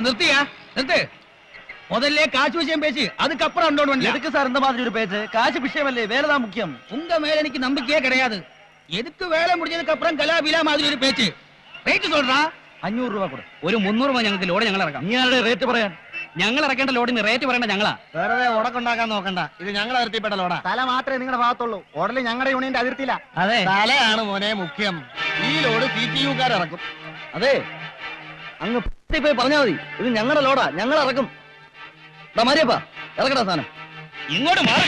നിർത്തിയാ നിർത്ത്. முதல்ல காசு விஷயம் பேசி அதுக்கப்புறம் அண்டோன் எதுக்கு சார் இந்த மாதிரி ஒரு பேச்சு? காசு விஷயமல்லே, வேலைதான் முக்கியம். உங்க மேல எனக்கு நம்பிக்கையே கிடையாது. எதுக்கு வேலை முடிஞ்சதுக்கு அப்புறம் கலாபிலா மாதிரி ஒரு பேச்சு? റേറ്റ് சொல்றா. 500 രൂപ കൊടു. ഒരു 300 രൂപ ഞങ്ങൾക്ക് ലോഡ് ഞങ്ങൾ ഇറക്കാം. നീ ആരുടെ റേറ്റ് പറയാൻ? ഞങ്ങൾ ഇറക്കേണ്ട ലോഡിന് റേറ്റ് പറയേണ്ട ഞങ്ങളാ. വെറുതെ ഉടക്കുണ്ടാക്കാൻ നോക്കണ്ട. ഇത് ഞങ്ങളുടെ അതിർത്തിപ്പെട്ട ലോഡാ. തല മാത്രമേ നിങ്ങളുടെ ഭാഗത്തുള്ളൂ. ഓടല് ഞങ്ങളുടെ യൂണിയന്റെ അതിർത്തിയില്ല. അതെ, തലയാണ് മോനെ മുഖ്യം. ഈ ലോഡ് CTU-കാർ ഇറക്കും. അതെ, അങ്ങ് പോയി പറഞ്ഞാൽ മതി. ഇത് ഞങ്ങളുടെ ലോഡാ, ഞങ്ങൾ ഇറക്കും. മാരിയപ്പാ, ഇറക്കടാ സാധനം. ഇങ്ങോട്ട് മാറി.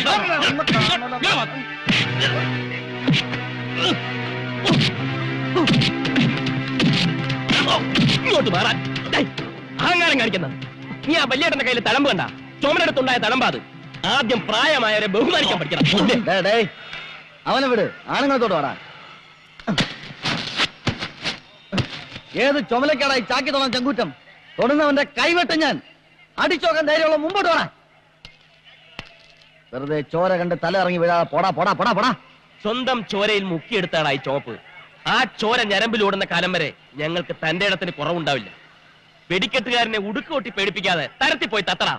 ഇങ്ങോട്ട് മാറാൻ അഹങ്കാരം കാണിക്കുന്ന നീ ആ വല്യേട്ടന്റെ കയ്യിൽ തഴമ്പ് കണ്ട? ചുമരെടുത്തുണ്ടായ തഴമ്പാത്. ആദ്യം പ്രായമായവരെ ബഹുമാനിക്കാൻ പഠിക്കണം. അവനെ വിട്, ആണുങ്ങളത്തോട്ട് വാടാ. ഏത് ചുമലക്കാടായി ചാക്കി തൊടാൻ ചങ്കൂറ്റം? തൊടുന്നവന്റെ കൈവെട്ട് ഞാൻ. അടിച്ചോക്കാൻ ധൈര്യമുള്ള മുമ്പോട്ട് വാടാ. വെറുതെ ചോര കണ്ട് തല ഇറങ്ങി വീഴാതെ പോടാ പോടാ പോടാ പോടാ. സ്വന്തം ചോരയിൽ മുക്കിയെടുത്താളായി ചോപ്പ്. ആ ചോര ഞരമ്പിലോടുന്ന കാലം വരെ ഞങ്ങൾക്ക് തന്റെ ഇടത്തിന് കുറവുണ്ടാവില്ല. വെടിക്കെട്ടുകാരനെ ഉടുക്കൊട്ടി പേടിപ്പിക്കാതെ തരത്തിൽ പോയി തത്തടാ.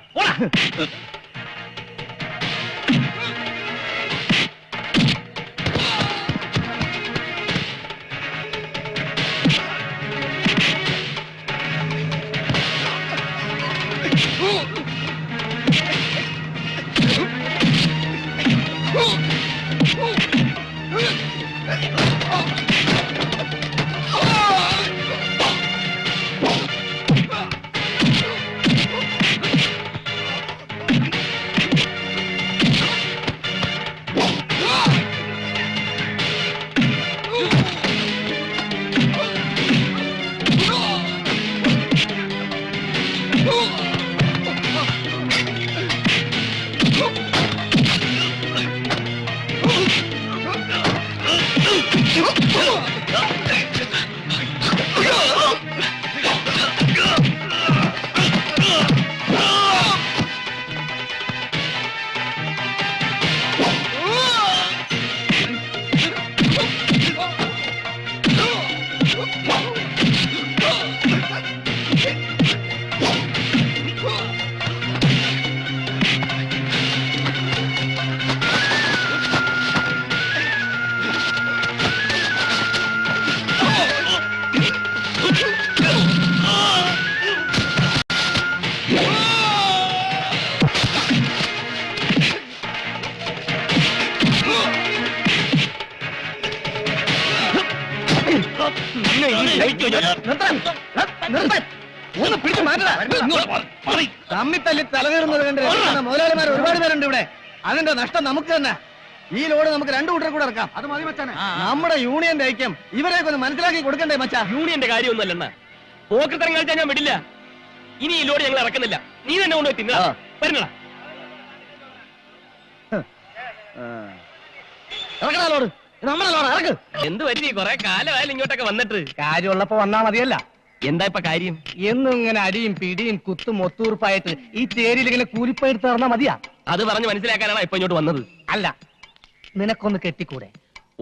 ഒന്ന് പിടിച്ചു മാറ്റടാ. തമ്മിത്തല്ലി തലകീറുന്നത് കണ്ട് മുതലാളിമാർ ഒരുപാട് പേരുണ്ട് ഇവിടെ. അതിന്റെ നഷ്ടം നമുക്ക് തന്നെ. ഈ ലോഡ് നമുക്ക് 2 കൂട്ടർ കൂടെ ഇറക്കാം. അത് മതി മച്ചാനെ. നമ്മുടെ യൂണിയന്റെ ഐക്യം ഇവരെയൊക്കെ ഒന്ന് മനസ്സിലാക്കി കൊടുക്കണ്ടേ മച്ചാ? യൂണിയന്റെ കാര്യമൊന്നുമല്ല. പോക്കത്തരം കളിച്ചാൽ ഞാൻ വിടില്ല. ഇനി ഈ ലോഡ് ഞങ്ങൾ ഇറക്കുന്നില്ല. നീ തന്നെ കൊണ്ടുപോയി തിന്നാ വരുന്നടാ. ഇറക്കടാ ലോഡ്. നമ്മളെ ലോഡ് ഇറക്ക്. എന്ത് പറ്റി? കുറെ കാലമായാലും ഇങ്ങോട്ടൊക്കെ വന്നിട്ട്. കാര്യമുള്ളപ്പോ വന്നാ മതിയല്ല. എന്താ ഇപ്പൊ കാര്യം? എന്നും ഇങ്ങനെ അടിയും പിടിയും കുത്തും ഒത്തൂർപ്പായിട്ട് ഈ ചേരിയിൽ ഇങ്ങനെ കൂലിപ്പയെടുത്ത് തറന്നാ മതിയാ? അത് പറഞ്ഞ് മനസ്സിലാക്കാനാണ് ഇപ്പൊ ഇങ്ങോട്ട് വന്നത്. അല്ല, നിനക്കൊന്ന് കെട്ടിക്കൂടെ?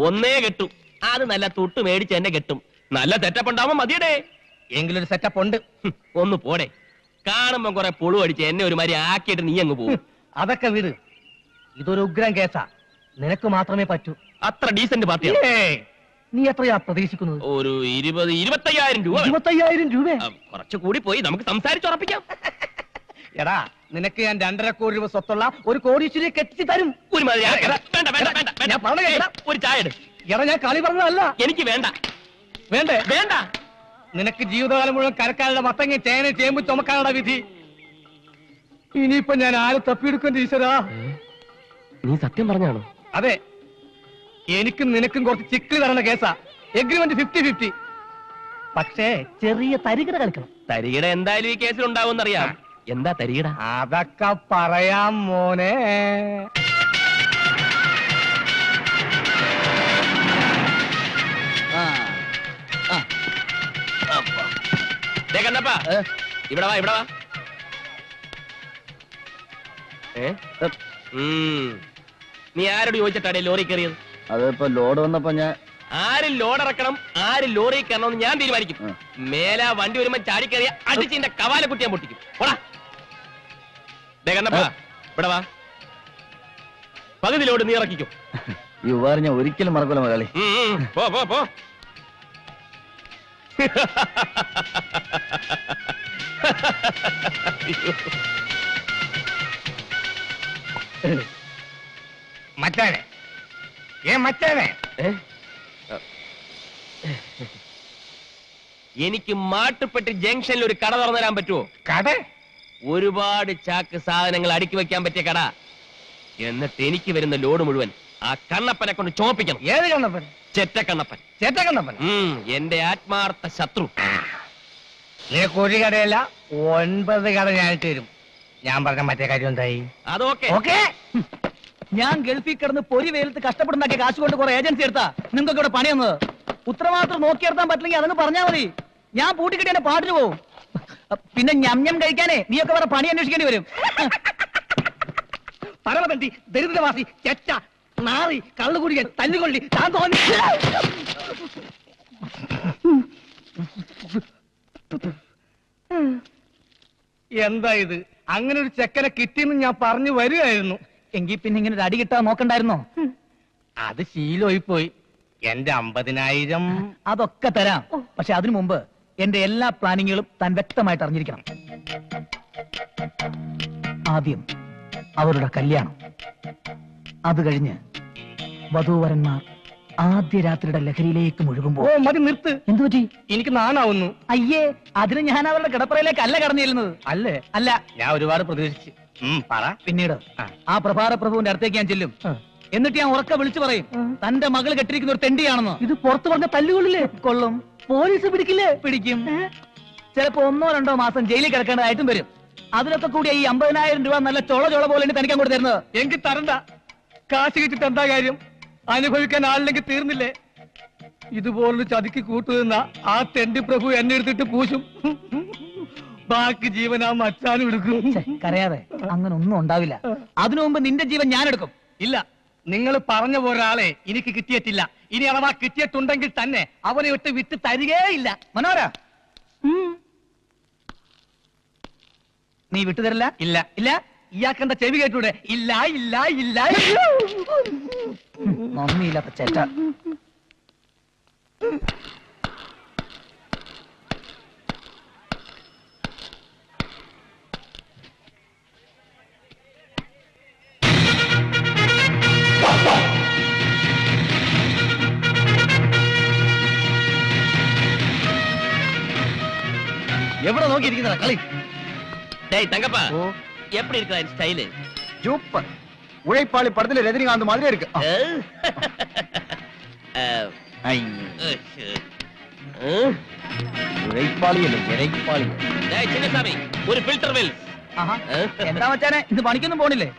ഒന്നേ കെട്ടും. അത് നല്ല തൊട്ട് മേടിച്ച് എന്നെ കെട്ടും. നല്ല സെറ്റപ്പ് ഉണ്ടാവുമ്പോ മതിയടേ. എങ്കിലൊരു സെറ്റപ്പ് ഉണ്ട്. ഒന്ന് പോടെ. കാണുമ്പോ കുറെ പുളു അടിച്ച് എന്നെ ഒരുമാതിരി ആക്കിയിട്ട് നീ അങ്ങ് പോകും. അതൊക്കെ വിട്. ഇതൊരു ഉഗ്രം കേസാ. നിനക്ക് മാത്രമേ പറ്റൂ. അത്ര ഡീസന്റ് പാർട്ടിയാണ്. നീ എത്രയാ പ്രതീക്ഷിക്കുന്നത്? ഒരു 20-25,000 രൂപ. 25,000 രൂപ? കുറച്ചു കൂടി പോയി. നമുക്ക് സംസാരിച്ചുറപ്പിക്കാം. എടാ, നിനക്ക് ഞാൻ 2.5 കോടി രൂപ സ്വത്തുള്ള ഒരു കോടീശ്വരിയെ കെട്ടിച്ച് തരും. ഒരുമാതിരി ഒരു ചായ. എടാ, ഞാൻ കളി പറഞ്ഞതല്ല. എനിക്ക് വേണ്ട. വേണ്ടേ? വേണ്ട. നിനക്ക് ജീവിതകാലം മുഴുവൻ കരക്കാരുടെ മത്തങ്ങ ചേന ചേമ്പ് ചുമക്കാനുള്ള വിധി. ഇനിയിപ്പൊ ഞാൻ ആരെ തപ്പിയെടുക്കേണ്ട ഈശ്വരാ? നീ സത്യം പറഞ്ഞാണോ? അതെ, എനിക്കും നിനക്കും കുറച്ച് ചിക്കിളി തരണ കേസാ. എഗ്രിമെന്റ് 50-50. പക്ഷേ ചെറിയ തരികിട കളിക്കണം. തരികിട എന്തായാലും ഈ കേസിൽ ഉണ്ടാവുമെന്നറിയാം. എന്താ തരികിട? അതൊക്കെ പറയാം മോനെ. കണ്ണപ്പാ, ഇവിടെ വാ, ഇവിടെ വാ. നീ ആരോട് ചോദിച്ചിട്ടാടേ ലോറി കയറിയത്? അതിപ്പോ ലോഡ് വന്നപ്പോ ഞാൻ ആര് ലോഡ് ഇറക്കണം ആര് ലോറി കയറണമെന്ന് ഞാൻ തീരുമാനിക്കും. മേലാ വണ്ടി വരുമ്പോ ചാടിക്കറിയ അടിച്ചിന്റെ കവാല കുട്ടി ഞാൻ പൊട്ടിക്കും. പോടാ കണ്ണപ്പാ, ഇവിടെ വാ. പകുതി ലോഡ് നീ ഇറക്കിക്കും. ഈ ഉപകാരം ഞാൻ ഒരിക്കലും മറക്കൂല മുതലാളി. പോ പോ പോ. മച്ചാനെ മച്ചാനെ, എനിക്ക് മാട്ടുപ്പെട്ടി ജംഗ്ഷനിൽ ഒരു കട തുറന്നു തരാൻ പറ്റുമോ? കട? ഒരുപാട് ചാക്ക് സാധനങ്ങൾ അടുക്കി വെക്കാൻ പറ്റിയ കട. എന്നിട്ട് എനിക്ക് വരുന്ന ലോഡ് മുഴുവൻ ആ കണ്ണപ്പനെ കൊണ്ട് ചോപ്പിക്കണം. ഏത് കണ്ണപ്പൻ? ചെറ്റക്കണ്ണപ്പൻ. ചേട്ടക്കണ്ണപ്പൻ? എന്റെ ആത്മാർത്ഥ ശത്രു. നിനക്ക് ഒരു കടയല്ല 9 കട ഞാനിട്ട് തരും. ഞാൻ പറഞ്ഞ മറ്റേ കാര്യം എന്തായി? അതൊക്കെ ഓക്കെ. ഞാൻ ഗൾഫിൽ കിടന്ന് പൊരി വെയിലത്ത് കഷ്ടപ്പെടുന്നാക്കിയ കാശ് കൊണ്ട് കുറെ ഏജൻസി എടുത്താ നിങ്ങൾക്ക് ഇവിടെ പണി വന്നത്. ഉത്തരവാദിത്രം നോക്കിയെടുത്താൻ പറ്റില്ലെങ്കിൽ അതങ്ങ് പറഞ്ഞാൽ മതി. ഞാൻ പൂട്ടിക്കിട്ടി എന്നെ പാട്ടിന് പോവും. പിന്നെ ഞം കഴിക്കാനേ നീയൊക്കെ വേറെ പണി അന്വേഷിക്കേണ്ടി വരും. പരമതണ്ടി, ദരിദ്രവാസി, ചെറ്റ, നാറി, കള്ളുകുടിയൻ, തല്ലുകൊള്ളി, താൻ തോന്നി. എന്താ ഇത്? അങ്ങനെ ഒരു ചെക്കനെ കിട്ടിയെന്ന് ഞാൻ പറഞ്ഞു വരികയായിരുന്നു. എങ്കിൽ പിന്നെ ഇങ്ങനെ ഒരു അടി കിട്ടാൻ നോക്കണ്ടായിരുന്നോ? അത് ശീലമായി പോയി. എന്റെ 50,000 അതൊക്കെ തരാം. പക്ഷെ അതിനു മുമ്പ് എന്റെ എല്ലാ പ്ലാനിങ്ങുകളും താൻ വ്യക്തമായിട്ട് അറിഞ്ഞിരിക്കണം. ആദ്യം അവരുടെ കല്യാണം, അത് കഴിഞ്ഞ് വധൂവരന്മാർ ആദ്യ രാത്രിയുടെ ലഹരിയിലേക്ക് മുഴുകുമ്പോ. ഓ മതി, നിർത്ത്. എന്തുപറ്റി? എനിക്ക് നാണാവുന്നു. അയ്യേ, അതിന് ഞാൻ അവരുടെ കിടപ്പറയിലേക്ക് അല്ല കടന്നു ചെല്ലുന്നത്. അല്ലേ? അല്ല, ഞാൻ ഒരുപാട് പ്രതീക്ഷിച്ചു. പറ. പിന്നീട് ആ പ്രഭാര പ്രഭുവിന്റെ അടുത്തേക്ക് ഞാൻ ചെല്ലും. എന്നിട്ട് ഞാൻ ഉറക്കെ വിളിച്ചു പറയും, തന്റെ മകൾ കെട്ടിരിക്കുന്ന ഒരു തെണ്ടിയാണെന്ന്. ഇത് പുറത്തു പറഞ്ഞ തല്ലുകൊള്ളില്ലേ? കൊള്ളും. പോലീസ് പിടിക്കില്ലേ? പിടിക്കും. ചിലപ്പോ 1-2 മാസം ജയിലിൽ കിടക്കേണ്ടതായിട്ടും വരും. അതിനൊക്കെ കൂടി ഈ 50,000 രൂപ നല്ല ചോള പോലെ തനിക്കാൻ കൂടെ തരുന്നത്. എനിക്ക് തരണ്ട. കാശ് കിട്ടിട്ട് എന്താ കാര്യം? അനുഭവിക്കാൻ ആളില്ലെങ്കിൽ തീർന്നില്ലേ? ഇതുപോലൊരു ചതിക്ക് കൂട്ടുനിന്ന ആ തെണ്ടി പ്രഭു എന്നെ എടുത്തിട്ട് പൂശും. ബാക്കി ജീവൻ ആ മച്ചാനും എടുക്കും. കരയാതെ, അങ്ങനെ ഒന്നും ഉണ്ടാവില്ല. അതിനു മുമ്പ് നിന്റെ ജീവൻ ഞാൻ എടുക്കും. ഇല്ല, നിങ്ങൾ പറഞ്ഞ ഒരാളെ എനിക്ക് കിട്ടിയിട്ടില്ല. ഇനി അഥവാ കിട്ടിയിട്ടുണ്ടെങ്കിൽ തന്നെ അവനെ ഇട്ട് വിട്ട് തരികേയില്ല. മനോര, നീ വിട്ടുതരില്ല? ഇല്ല ഇല്ല. ഇയാക്കെന്താ ചെവി കേട്ടൂടെ? ഇല്ല ഇല്ല ഇല്ല. നന്ദിയില്ലാത്ത ചേട്ട. எவ்வளவு நோக்கி இருக்கிற களி? டேய் தங்கப்பா, எப்படி இருக்கா இந்த ஸ்டைல்? சூப்பர். உழைப்பாளி படத்துல ரஜினிகாந்த் மாதிரி இருக்கு. உழைப்பாளி இல்ல, இறைப்பாளி. டேய் சின்னசாமி, ஒரு ஃபில்டர் வெல். എന്താ മച്ചാനെ, ഇത് പണിക്കൊന്നും പോണില്ലേ?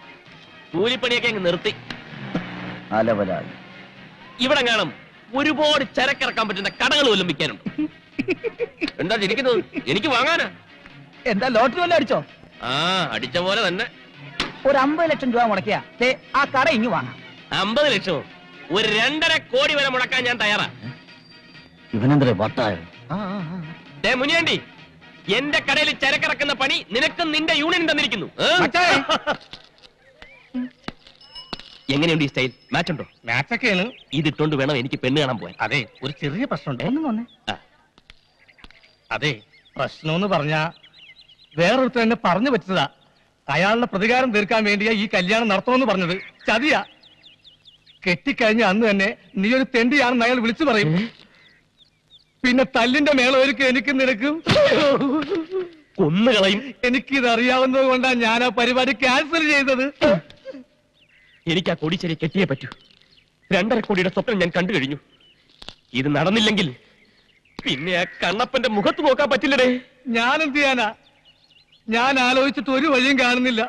കൂലിപ്പണിയൊക്കെ അങ്ങ് നിർത്തി. അലവലായി. ഇവിടെ കാണും ഒരുപാട് ചരക്കിറക്കാൻ പറ്റുന്ന കടകൾ പോലും വിൽക്കാനുണ്ട്. എന്താ ഇരിക്കുന്നത്? എനിക്ക് വാങ്ങാനാ. എന്താ ലോട്ടറി വല്ലതും അടിച്ചോ? ആ, അടിച്ച പോലെ തന്നെ. ഒരു 50 ലക്ഷം രൂപ മുടക്കിയാ ആ കട ഇങ്ങ് വാങ്ങാം. 50 ലക്ഷമോ? ഒരു 2.5 കോടി വരെ മുടക്കാൻ ഞാൻ തയ്യാറാ. ഇവനെന്തേ വട്ടായോ? മുനിയാണ്ടി, എന്റെ കടയിൽ ചരക്കിറക്കുന്ന പണി നിനക്കും നിന്റെ യൂണിയൻ തന്നിരിക്കുന്നു. എങ്ങനെയുണ്ട് ഈ സ്റ്റൈൽ? മാച്ച് ഉണ്ടോ? മാച്ചൊക്കെയാണ്. ഇതിട്ടോണ്ട് വേണം എനിക്ക് പെണ്ണ് കാണാൻ പോയാൽ. അതെ, ഒരു ചെറിയ പ്രശ്നമുണ്ട്. അതെ, പ്രശ്നമെന്ന് പറഞ്ഞാ വേറൊരുത്തർ എന്നെ പറഞ്ഞു വെച്ചതാ. അയാളുടെ പ്രതികാരം തീർക്കാൻ വേണ്ടിയാ ഈ കല്യാണം നടത്തുമെന്ന് പറഞ്ഞത്. ചതിയാ. കെട്ടിക്കഴിഞ്ഞ അന്ന് തന്നെ നീ ഒരു തെണ്ടിയാണെന്ന് അയാൾ വിളിച്ചു പറയും. പിന്നെ തല്ലിന്റെ മേളൊരുക്കും എനിക്കും നിനക്കും കൊന്നുകളയും. എനിക്കിത് അറിയാവുന്നത് കൊണ്ടാണ് ഞാൻ ആ പരിപാടി ക്യാൻസൽ ചെയ്തത്. എനിക്ക് ആ കൊടിച്ചെരി കെട്ടിയേ പറ്റൂ. 2.5 കോടിയുടെ സ്വപ്നം ഞാൻ കണ്ടു കഴിഞ്ഞു. ഇത് നടന്നില്ലെങ്കിൽ പിന്നെ ആ കണ്ണപ്പന്റെ മുഖത്ത് നോക്കാൻ പറ്റില്ലടേ. ഞാൻ എന്ത് ചെയ്യാനാ? ഞാൻ ആലോചിച്ചിട്ട് ഒരു വഴിയും കാണുന്നില്ല.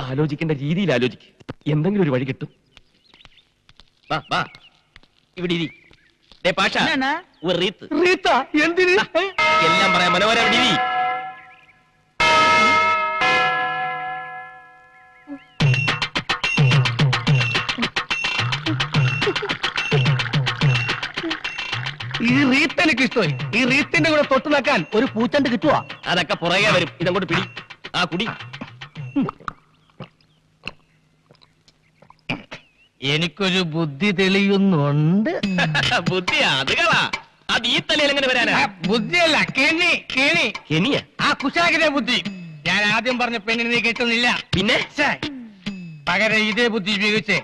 ആലോചിക്കേണ്ട രീതിയിൽ ആലോചിക്ക്. എന്തെങ്കിലും ഒരു വഴി കിട്ടും. ഇവിടെ ഇരി. പാഷ, ഒരു റീത്ത്. എന്തിന്? എല്ലാം പറയാം. മനോഹര, ഇവിടെ ഇരി. ഇഷ്ടമായി. ഈ റീത്തിന്റെ കൂടെ തൊട്ട് നിൽക്കാൻ ഒരു പൂച്ചണ്ട് കിട്ടുവാ. അതൊക്കെ പുറകെ വരും. ഇതങ്ങോട്ട് പിടി. ആ കുടി. എനിക്കൊരു ബുദ്ധി തെളിയുന്നുണ്ട്. ബുദ്ധി അത് കളാ. അത് ഈ തലയിൽ എങ്ങനെ വരാനാ? ബുദ്ധിയല്ല, കെണി. കെണിയ? ആ കുശാഗിന്റെ ബുദ്ധി. ഞാൻ ആദ്യം പറഞ്ഞ പെണ്ണിന് നീ കിട്ടുന്നില്ല. പിന്നെ പകരം ഇതേ ബുദ്ധി ഉപയോഗിച്ച്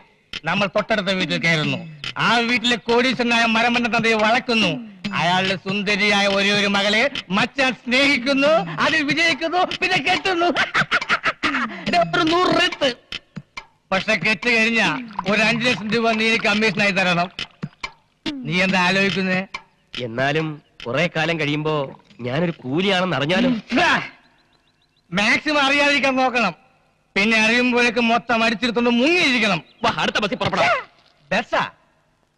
നമ്മൾ തൊട്ടടുത്ത വീട്ടിൽ കയറുന്നു. ആ വീട്ടിലെ കോടീശ്വരനായ മരമണ്ണ തന്തയെ വളക്കുന്നു. അയാളുടെ സുന്ദരിയായ ഒരു മകളെ മച്ചാൻ സ്നേഹിക്കുന്നു, അതിൽ വിജയിക്കുന്നു, പിന്നെ കെട്ടുന്നു. ഒരു 100 റെത്ത്. പക്ഷെ കെട്ട് കഴിഞ്ഞ ഒരു 5 ലക്ഷം രൂപ നീ കമ്മീഷനായി തരണം. നീ എന്താ ആലോചിക്കുന്നേ? എന്നാലും കുറെ കാലം കഴിയുമ്പോ ഞാനൊരു കൂലിയാണെന്ന് അറിഞ്ഞാലും മാക്സിമം അറിയാതിരിക്കാൻ നോക്കണം. പിന്നെ അറിയുമ്പോഴേക്ക് മൊത്തം അടിച്ചിരുത്തോണ്ട് മുങ്ങിയിരിക്കണം. അടുത്ത ബസ്സിൽ പുറപ്പെടാം. ബസ്സാ?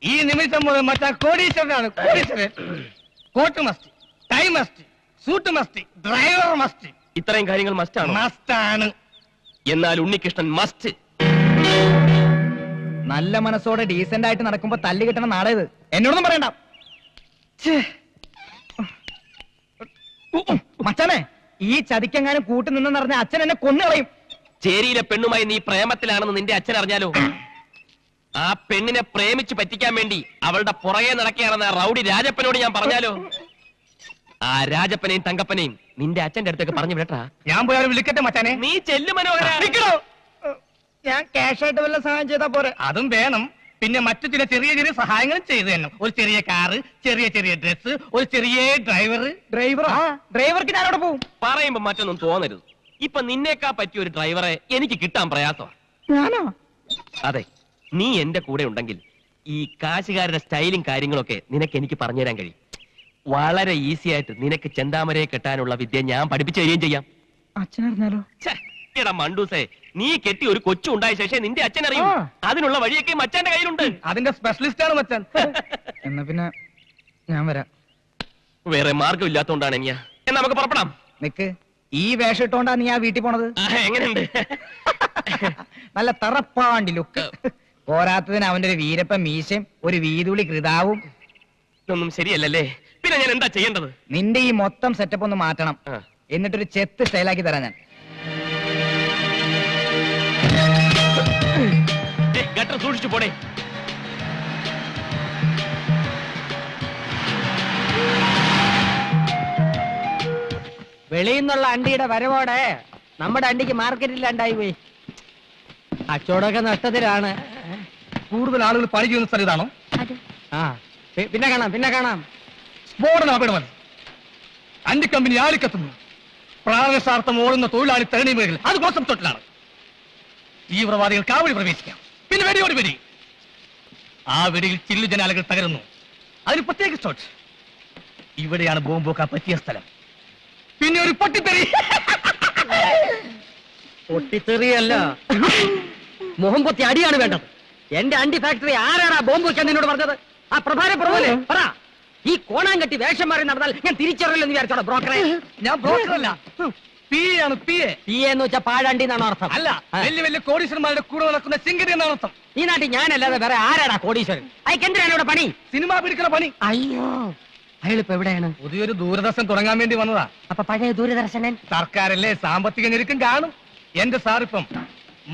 ഈ നിമിഷം മുതൽ മറ്റാ കോടീശ്വരനാണ്. കോടീശ്വരൻ. Coat must, tie must, suit must, driver must. ഇത്രയും കാര്യങ്ങൾ മസ്റ്റാണ്. മസ്റ്റാണ്. എന്നാൽ ഉണ്ണികൃഷ്ണൻ മസ്റ്റ്. നല്ല മനസ്സോടെ ഡീസന്റ് ആയിട്ട് നടക്കുമ്പോ തല്ല് കിട്ടണ നാടേത്. എന്നോടൊന്നും പറയണ്ട മച്ചാനെ. ഈ ചതിക്കെങ്ങാനും കൂട്ടു നിന്നെന്ന് പറഞ്ഞ അച്ഛൻ എന്നെ കൊന്നുകളയും. ചേരിയിലെ പെണ്ണുമായി നീ പ്രേമത്തിലാണെന്ന് നിന്റെ അച്ഛൻ അറിഞ്ഞാലോ? ആ പെണ്ണിനെ പ്രേമിച്ച് പറ്റിക്കാൻ വേണ്ടി അവളുടെ പുറകെ നടക്കുകയാണെന്ന് ആ റൗഡി രാജപ്പനോട് ഞാൻ പറഞ്ഞാലോ? ആ രാജപ്പനെയും തങ്കപ്പനെയും നിന്റെ അച്ഛന്റെ അടുത്തേക്ക് പറഞ്ഞു വിടട്ടാ. ഞാൻ പോയാലും വിളിക്കട്ടെ മച്ചാനെ. നീ ചെല്ലു മനോഹര. ഞാൻ ക്യാഷായിട്ട് വല്ല സഹായം ചെയ്താ പോരെ? അതും വേണം. പിന്നെ മറ്റു ചില ചെറിയ ചെറിയ സഹായങ്ങളും ചെയ്തു തന്നെ. ഒരു ചെറിയ കാറ്, ചെറിയ ചെറിയ ഡ്രസ്, ഒരു ചെറിയ ഡ്രൈവർക്ക് ഞാനവിടെ പോവും. പറയുമ്പോ മറ്റൊന്നും തോന്നരുത്. ഇപ്പൊ നിന്നേക്കാ പറ്റിയ ഒരു ഡ്രൈവറെ എനിക്ക് കിട്ടാൻ പ്രയാസമാണ്. ഞാനോ? അതെ, നീ എന്റെ കൂടെ ഉണ്ടെങ്കിൽ ഈ കാശുകാരുടെ സ്റ്റൈലും കാര്യങ്ങളൊക്കെ നിനക്ക് എനിക്ക് പറഞ്ഞുതരാൻ കഴിയും. വളരെ ഈസി ആയിട്ട് നിനക്ക് ചെന്താമരയെ കെട്ടാനുള്ള വിദ്യ ഞാൻ പഠിപ്പിച്ചു തരികയും ചെയ്യാം. അച്ഛനറിഞ്ഞാലോ? എടാ മണ്ടൂസേ, നീ കെട്ടി ഒരു കൊച്ചു ഉണ്ടായ ശേഷം നിന്റെ അച്ഛൻ അറിയും. അതിനുള്ള വഴിയൊക്കെ മച്ചാന്റെ കയ്യിലുണ്ട്. അതിന്റെ സ്പെഷ്യലിസ്റ്റ് ആണ് മച്ചാൻ. എന്നാ പിന്നെ ഞാൻ വരാം. വേറെ മാർഗം ഇല്ലാത്തോണ്ടാണ് ഞാൻ. എന്നാ നമുക്ക് പുറപ്പെടാം. നിക്ക്, ഈ വേഷം ഇട്ടോണ്ടാ നീ ആ വീട്ടിൽ പോണത്? എങ്ങനെയുണ്ട്? നല്ല തറപ്പാണ്ടി ലുക്ക്. പോരാത്തതിന് അവന്റെ ഒരു വീരപ്പ മീശയും ഒരു വീതുളി കൃതാവും. ഇതൊന്നും ശരിയല്ലല്ലേ? പിന്നെ ഞാൻ എന്താ ചെയ്യേണ്ടത്? നിന്റെ ഈ മൊത്തം സെറ്റപ്പ് ഒന്ന് മാറ്റണം. എന്നിട്ടൊരു ചെത്ത് സ്റ്റൈലാക്കി തരാം ഞാൻ. ഗട്ടർ സൂക്ഷിച്ചു പോടേ. വെളിയിൽ നിന്നുള്ള അണ്ടിയുടെ വരവോടെ നമ്മുടെ അണ്ടിക്ക് മാർക്കറ്റില്ലാണ്ടായി പോയി. കച്ചവടമൊക്കെ നഷ്ടത്തിലാണ്. കൂടുതൽ ആളുകൾ പണി ചെയ്യുന്ന സ്ഥലം ഇതാണോ? ആ, പിന്നെ കാണാം. സ്ഫോടനം. അണ്ടി കമ്പനി ആളിക്കത്തുന്നു. പ്രാണസാർത്ഥം ഓടുന്ന തൊഴിലാളി തരണീമേഖല അത് കോൺസെപ്റ്റോട്ടിലാണ്. തീവ്രവാദികൾ കാവടി പ്രവേശിക്കാം. പിന്നെ വെടിയോട് വെടി. ആ വെടിയിൽ ചില്ലു ജനാലകൾ തകരുന്നു. അതിന് പ്രത്യേക സ്റ്റോട്ട്. ഇവിടെയാണ് ബോംബ് വെക്കാൻ പറ്റിയ സ്ഥലം. പിന്നെ ഒരു പൊട്ടിത്തെറി. പൊട്ടിത്തെറിയല്ല, മുഖം പൊത്തി അടിയാണ് വേണ്ടത്. എന്റെ അണ്ടി ഫാക്ടറി ആരാണ് ബോംബ് വെക്കാൻ നിന്നോട് പറഞ്ഞത്? ആ പ്രഭാരപ്രഭുവല്ലേ? പറ. ഈ കോണാൻ കെട്ടി വേഷം മാറി നടന്നാൽ ഞാൻ തിരിച്ചറിയില്ലെന്ന് വിചാരിച്ചോളൂ ബ്രോക്കറെ. ഞാൻ ബ്രോക്കറല്ല, പിയാണ്. പി എന്ന് വെച്ചാൽ പാഴാണ്ടി എന്നാണ് അർത്ഥം. അല്ല, വലിയ വലിയ കോടീശ്വരന്മാരുടെ കൂടെ നടക്കുന്ന ചിങ്കരി എന്നാണ് അർത്ഥം. ഈ നാട്ടിൽ ഞാനല്ലാതെ വേറെ ആരാടാ കോടീശ്വരൻ? അയക്കെന്തിനാണ് ഇവിടെ പണി? സിനിമ പിടിക്കുന്ന പണി. അയ്യോ, അയാളിപ്പോ എവിടെയാണ്? പുതിയൊരു ദൂരദർശൻ തുടങ്ങാൻ വേണ്ടി വന്നതാ. അപ്പൊ പഴയ ദൂരദർശനൻ സർക്കാരല്ലേ, സാമ്പത്തിക ഞെരുക്കം കാണും. എന്റെ സാറിപ്പം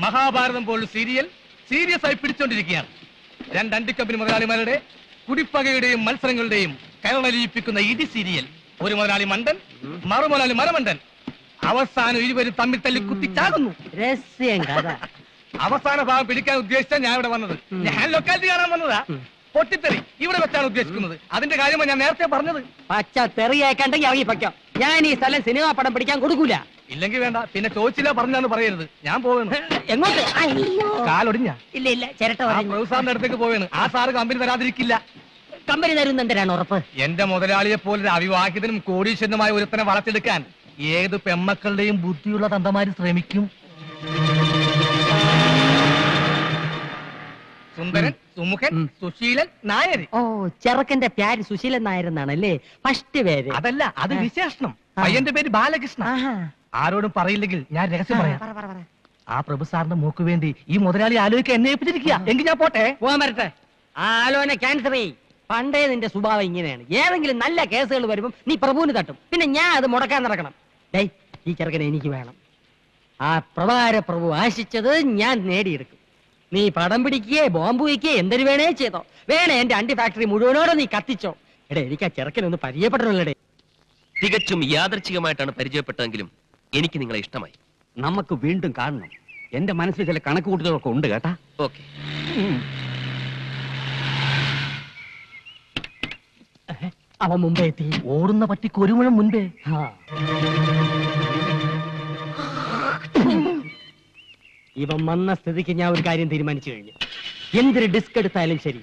മഹാഭാരതം പോലുള്ള സീരിയസ് ആയി പിടിച്ചോണ്ടിരിക്കുകയാണ്. 2 അണ്ടി കമ്പനി മുതലാളിമാരുടെ കുടിപ്പകയുടെയും മത്സരങ്ങളുടെയും കരളലിയിപ്പിക്കുന്ന ഇടി സീരിയൽ. ഒരു മുതലാളി മണ്ടൻ, മറുമുതലാളി മരമണ്ടൻ. അവസാനം ഇരുവരും തമ്മിൽ തല്ലി കുത്തിച്ചാകുന്നു. രഹസ്യം കഥ. അവസാന ഭാഗം പിടിക്കാൻ ഉദ്ദേശിച്ച ഞാൻ ഇവിടെ വന്നത്. ഞാൻ ലൊക്കാലിറ്റി കാണാൻ വന്നതാ. പൊട്ടിത്തെറി ഇവിടെ വെച്ചാണ് ഉദ്ദേശിക്കുന്നത്. അതിന്റെ കാര്യമാണ് ഞാൻ നേരത്തെ പറഞ്ഞത്. പച്ച തെറിയേക്കണ്ടെങ്കിൽ ഇറങ്ങി പയ്ക്കാം. ഞാൻ ഈ സ്ഥലം സിനിമാ പടം പിടിക്കാൻ കൊടുക്കൂല. ഇല്ലെങ്കിൽ വേണ്ട, പിന്നെ ചോദിച്ചില്ല പറഞ്ഞാന്ന് പറയരുത്. ഞാൻ പോവേണ്. എങ്ങോട്ട്? കാലൊടിഞ്ഞ ഇല്ല, ചിരട്ട സാറിന്റെ അടുത്തേക്ക് പോവേണ്. ആ സാറ് കമ്പനി തരാതിരിക്കില്ല. കമ്പനി തരുന്നെന്തിനാണ് ഉറപ്പ്? എന്റെ മുതലാളിയെ പോലെ അവിവാഹിതനും കോടീശ്വരനുമായ ഒരുത്തനെ വളർത്തിയെടുക്കാൻ ഏത് പെമ്മക്കളുടെയും ബുദ്ധിയുള്ള തന്തമാര് ശ്രമിക്കും. സുന്ദരൻ, സുമുഖൻ, സുശീലൻ, നായർ. ഓ, ചെറുക്കന്റെ പേര് സുശീലൻ നായർ എന്നാണല്ലേ ഫസ്റ്റ് പേര്? അതല്ല, അത് വിശേഷണം. പയ്യന്റെ പേര് ബാലകൃഷ്ണ. ആരോടും പറയില്ലെങ്കിൽ ഞാൻ രഹസ്യം പറയാം. ആ പ്രഭു സാറിന്റെ മൂക്ക് വേണ്ടി ഈ മുതലാളി ആലോചിക്കാൻ എന്നെ ഏൽപ്പിച്ചിരിക്കുക. എങ്കിൽ ഞാൻ പോട്ടെ. പോകാൻ വരട്ടെ. ആ ആലോചന ക്യാൻസർ ചെയ്. പണ്ടേ നിന്റെ സ്വഭാവം ഇങ്ങനെയാണ്. ഏതെങ്കിലും നല്ല കേസുകൾ വരുമ്പം നീ പ്രഭുവിന് തട്ടും, പിന്നെ ഞാൻ അത് മുടക്കാൻ നടക്കണം. ഡേയ്, ഈ ചെറുക്കനെ എനിക്ക് വേണം. ആ പ്രഭാര പ്രഭു ആശിച്ചത് ഞാൻ നേടിയെടുക്കും. നീ പടം പിടിക്കുകയെ ബോംബ് വയ്ക്കുകയെ എന്തൊരു വേണേ ചെയ്തോ. വേണേ എന്റെ അണ്ടി ഫാക്ടറി മുഴുവനോടെ നീ കത്തിച്ചോ. എടേ, എനിക്ക് ആ ചെറുക്കനൊന്ന് പരിചയപ്പെടണല്ലേ. തികച്ചും യാദർച്ഛികമായിട്ടാണ് പരിചയപ്പെട്ടതെങ്കിലും എനിക്ക് നിങ്ങളെ ഇഷ്ടമായി. നമുക്ക് വീണ്ടും കാണണം. എന്റെ മനസ്സിൽ ചില കണക്കുകൂട്ടലുകളൊക്കെ ഉണ്ട് കേട്ടാ. ഓക്കെ. അവൻ മുമ്പേ എത്തി. ഓടുന്ന പട്ടിക്ക് ഒരു മുഴം മുൻപേ. ഇവൻ വന്ന സ്ഥിതിക്ക് ഞാൻ ഒരു കാര്യം തീരുമാനിച്ചു കഴിഞ്ഞു. എന്തൊരു ഡിസ്ക് എടുത്താലും ശരി,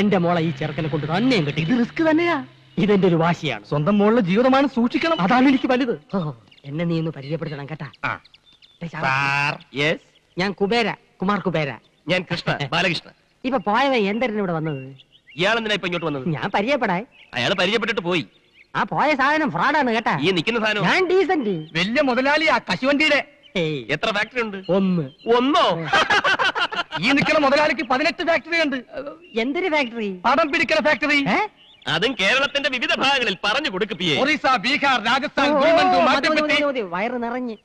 എന്റെ മോളെ ഈ ചെറുക്കനെ കൊണ്ട് തന്നെയും കിട്ടി. ഇത് റിസ്ക് തന്നെയാ. ഇതെന്റെ ഒരു വാശിയാണ്. സ്വന്തം മോളുടെ ജീവിതമാണ്, സൂക്ഷിക്കണം. അതാണ് എനിക്ക് വലുത്. എന്നെ നീ ഒന്ന് പരിചയപ്പെടുത്തണം കേട്ടാ. യെസ്. ഞാൻ കുബേര, കുമാർ കുബേര. ഞാൻ കൃഷ്ണ, ബാലകൃഷ്ണ. ഇപ്പൊ പോയവൻ എന്തിനാ ഇവിടെ വന്നത്? ഇയാൾ എന്തിനാ ഇപ്പൊ ഇങ്ങോട്ട് വന്നത്? ഞാൻ പരിചയപ്പെടാൻ. അയാൾ പരിചയപ്പെട്ടിട്ട് പോയി. ആ പോയ സാധനം ഫ്രോഡാണ് കേട്ടാ. ഈ നിൽക്കുന്ന സാധനം ഞാൻ ഡീസന്റ്. വലിയ മുതലാളിയാ കശുവണ്ടിയുടെ. എത്ര ഫാക്ടറി ഉണ്ട്? ഒന്നോ? ഈ നിൽക്കുന്ന മുതലാളിക്ക് 18 ഫാക്ടറി ഉണ്ട്. എന്തൊരു ഫാക്ടറി? പടം പിടിക്കുന്ന ഫാക്ടറി. അതും കേരളത്തിന്റെ വിവിധ ഭാഗങ്ങളിൽ പറഞ്ഞു കൊടുക്കുകയെ. ഒറീസ, ബീഹാർ, രാജസ്ഥാൻ, ഗുൽമന്ദു, മധ്യപ്രദേശ്. വയറ് നിറഞ്ഞ്.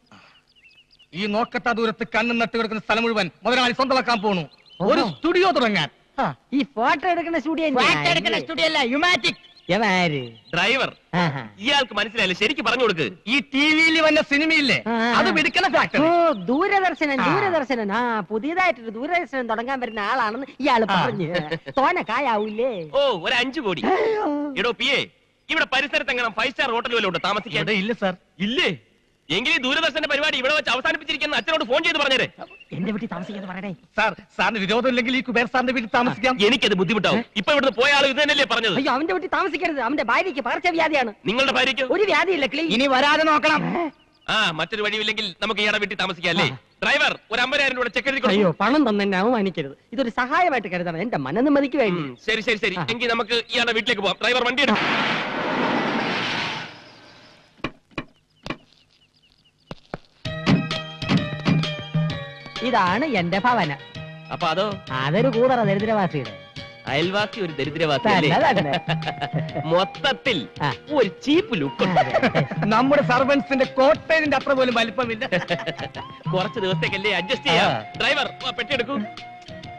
ഈ നോക്കത്താ ദൂരത്ത് കണ്ണും നട്ട് കിടക്കുന്ന സ്ഥലം മുഴുവൻ മുതലാളി സ്വന്തമാക്കാൻ പോണു. ഒരു സ്റ്റുഡിയോ തുടങ്ങാൻ. ഈ ഫോട്ടോ എടുക്കുന്ന സ്റ്റുഡിയോ അല്ല, യുമാറ്റിക്. ഡ്രൈവർ, ഇയാൾക്ക് മനസ്സിലായില്ല, ശരിക്കും പറഞ്ഞു കൊടുക്ക്. ഈ ടിവിയിൽ വന്ന സിനിമയില്ലേ, അത് പിടിക്കുന്ന ഫാക്ടറി. ദൂരദർശനൻ. ആ, പുതിയതായിട്ടൊരു ദൂരദർശനം തുടങ്ങാൻ വരുന്ന ആളാണെന്ന് ഇയാള് പറഞ്ഞു. തോനെ കായാവൂലേ? ഓ, ഒരു 5 കോടി. എടോ പിയെ, ഇവിടെ പരിസരത്ത് എങ്ങനെ 5 സ്റ്റാർ ഹോട്ടൽ വല്ലതും ഉണ്ടോ താമസിക്കാൻ? ഇല്ല സാർ. ഇല്ലേ? എങ്കിൽ ഈ ദൂരദർശന്റെ പരിപാടി ഇവിടെ വെച്ച് അവസാനിപ്പിച്ചിരിക്കുന്ന അച്ഛനോട് ഫോൺ ചെയ്ത് പറഞ്ഞേരെ. എന്റെ വീട്ടിൽ താമസിക്കാന്ന് പറയണേ. സാർ, സാറിന് വിരോധം ഇല്ലെങ്കിൽ ഈ കുബേർ സാറിന്റെ വീട്ടിൽ താമസിക്കാം. എനിക്കത് ബുദ്ധിമുട്ടാവും. ഇപ്പൊ ഇവിടുന്ന് പോയ ആൾ ഇത് തന്നെയല്ലേ പറഞ്ഞത്? അയ്യോ, അവന്റെ വീട്ടിൽ താമസിക്കരുത്. അവന്റെ ഭാര്യയ്ക്ക് പകർച്ചവ്യാധിയാണ്. നിങ്ങളുടെ ഭാര്യയ്ക്ക് ഒരു വ്യാധിയില്ല. ഇനി വരാതെ നോക്കണം. മറ്റൊരു വഴിയില്ലെങ്കിൽ നമുക്ക് ഇയാളുടെ വീട്ടിൽ താമസിക്കാം അല്ലേ? ഡ്രൈവർ, ഒരു 50,000 രൂപ ചെക്ക് എഴുതി കൊടുക്കൂ. അയ്യോ, പണം തന്നെ എന്നെ അവമാനിക്കരുത്. ഇതൊരു സഹായമായിട്ട് കരുതണം, എന്റെ മനനിമ്മതിക്ക് വേണ്ടി. ശരി ശരി ശരി, എങ്കിൽ നമുക്ക് ഇയാളുടെ വീട്ടിലേക്ക് പോവാം. ഡ്രൈവർ, വണ്ടി എടുക്കും. ഇതാണ് എന്റെ ഭവനം. അപ്പൊ അതോ? അതൊരു കൂതറ ദരിദ്രവാസിയുടെ. അയൽവാസി ഒരു ദരിദ്രവാസി. മൊത്തത്തിൽ ആ. ഒരു ചീപ്പ് ലുക്ക്. നമ്മുടെ സർവൻസിന്റെ കോട്ടേജിന്റെ അത്ര പോലും വലിപ്പമില്ല. കുറച്ച് ദിവസത്തേക്കല്ലേ അഡ്ജസ്റ്റ് ചെയ്യാം. ഡ്രൈവർ, പെട്ടി എടുക്കൂ.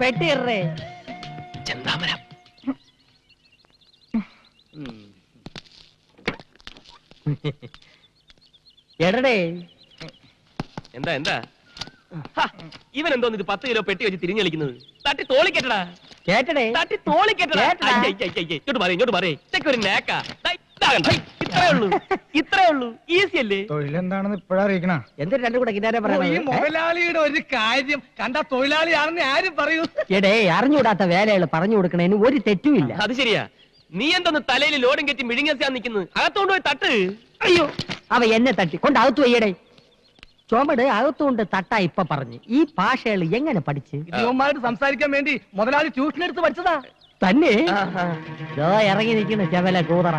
പെട്ടിറേ. ചെന്താമര. എടടേ, എന്താ എന്താ ഇവൻ എന്തോന്ന് ഇത് 10 കിലോ പെട്ടി വെച്ച് തിരിഞ്ഞു കളിക്കുന്നത്? തട്ടി തോളിക്കെട്ടടാ. കേട്ടടേ, തട്ടി തോളിക്കെട്ടടാ. കേട്ടടാ. ഇങ്ങോട്ട് പറയേ. ഇതൊക്കെ ഒരു നേക്കാ. ഇത്രേ ഉള്ളൂ. ഈസി അല്ലേ? തൊഴിലെന്താണെന്ന് ഇപ്പോഴാ അറിയിക്കണ. എന്തൊരു രണ്ടും കൂടെ കിട്ടാരെ ഈ പറയുന്നത്? മുതലാളിയുടെ ഒരു കാര്യം കണ്ട തൊഴിലാളിയാണെന്ന് ആരും പറയൂ. എടേ, അറിഞ്ഞുകൂടാത്ത വേലകൾ പറഞ്ഞു കൊടുക്കണേന് ഒരു തെറ്റുമില്ല. അത് ശരിയാ. നീ എന്തോന്ന് തലയിൽ ലോഡും കെറ്റി മിഴുങ്ങിയാ നിൽക്കുന്നത്? അകത്തോണ്ട് പോയി തട്ട്. അയ്യോ, അവ എന്നെ തട്ടി കൊണ്ട് അകത്തു വയ്യടേ. ചുമട് അകത്തുകൊണ്ട് തട്ടാ ഇപ്പൊ പറഞ്ഞു. ഈ ഭാഷകൾ എങ്ങനെ പഠിച്ച്? ഇവന്മാരോട് സംസാരിക്കാൻ വേണ്ടി മുതലാളി ട്യൂഷൻ എടുത്ത് പഠിച്ചതാ തന്നെ. ഇറങ്ങി നിൽക്കുന്ന ചെവല കൂതറ.